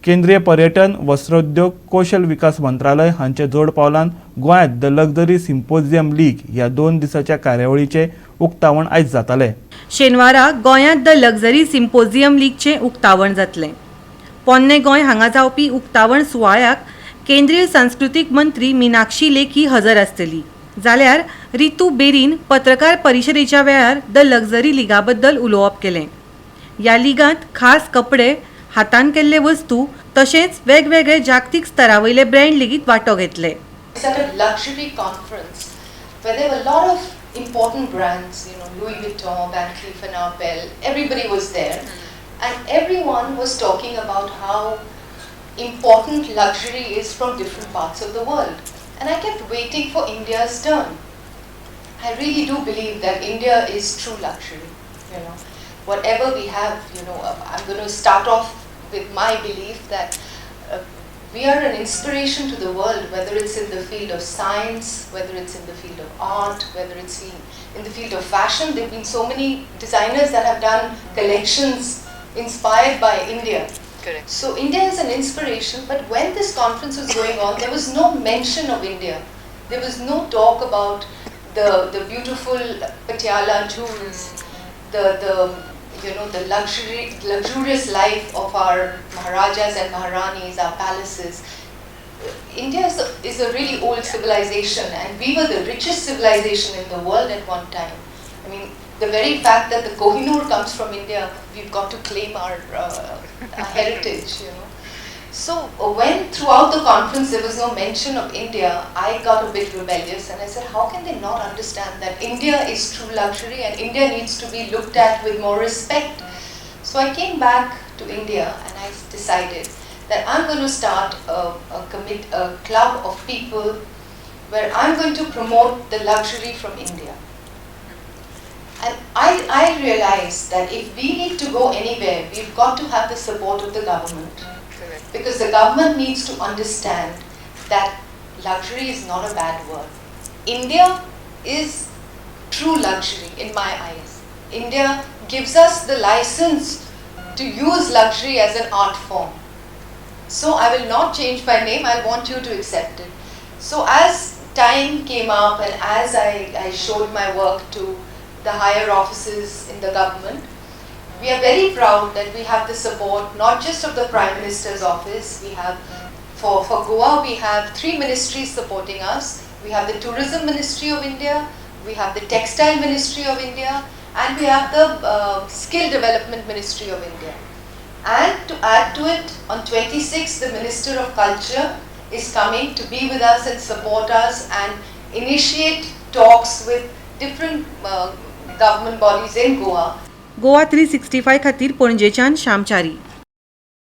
केंद्रीय पर्यटन, वस्त्रोद्योग, कौशल विकास मंत्रालय हांचे जोड पावलान गोंयांत द लक्झरी सिम्पोजियम लीग ह्या 2 दिसांच्या कार्यावळीचे उक्तावण आयज जातले. शेनवारा गोंयांत द लक्झरी सिम्पोजियम लीगचे उक्तावण जातले. पोन्ने गोंय हांगा जावपी उक्तावण सुवाळ्याक केंद्रीय सांस्कृतीक मंत्री मीनाक्षी लेखी हजर आसतली. जाल्यार रितू बेरीन पत्रकार परिशदेच्या वेळार द लक्झरी लीगा बद्दल उलोवप केलें. ह्या लीगांत खास कपडे, हातान केल्ले वस्तू तशेंच वेगवेगळे जागतीक स्तरावयले ब्रँड लेगीत वांटो घेतले. It's at a luxury conference where there were a lot of important brands, Louis Vuitton, Van Cleef & Arpels, everybody was there. And everyone was talking about how important luxury is from different parts of the world. And I kept waiting for India's turn. I really do believe that India is true luxury, Whatever we have, I'm going to start off with my belief that we are an inspiration to the world, whether it's in the field of science, whether it's in the field of art, whether it's in the field of fashion. There have been so many designers that have done collections inspired by India. Correct. So India is an inspiration, but when this conference was going on, there was no mention of India. There was no talk about the beautiful Patiala jewels, the luxurious life of our Maharajas and Maharanis, our palaces. India is a really old civilization, and we were the richest civilization in the world at one time. I mean, the very fact that the Kohinoor comes from India, we've got to claim our heritage, So when throughout the conference there was no mention of India, I got a bit rebellious and I said, how can they not understand that India is true luxury and India needs to be looked at with more respect? So I came back to India and I decided that I'm going to start a club of people where I'm going to promote the luxury from India. And I realized that if we need to go anywhere, we've got to have the support of the government. Because the government needs to understand that luxury is not a bad word. India is true luxury in my eyes. India gives us the license to use luxury as an art form. So I will not change my name, I want you to accept it. So as time came up and as I showed my work to the higher offices in the government, we are very proud that we have the support not just of the Prime Minister's office. We have, for Goa, we have 3 ministries supporting us. We have the Tourism Ministry of India, we have the Textile Ministry of India, and we have the Skill Development Ministry of India. And to add to it, on 26th, the Minister of Culture is coming to be with us and support us and initiate talks with different government bodies in Goa. Goa 365 खातीर पणजेच्यान श्यामचारी.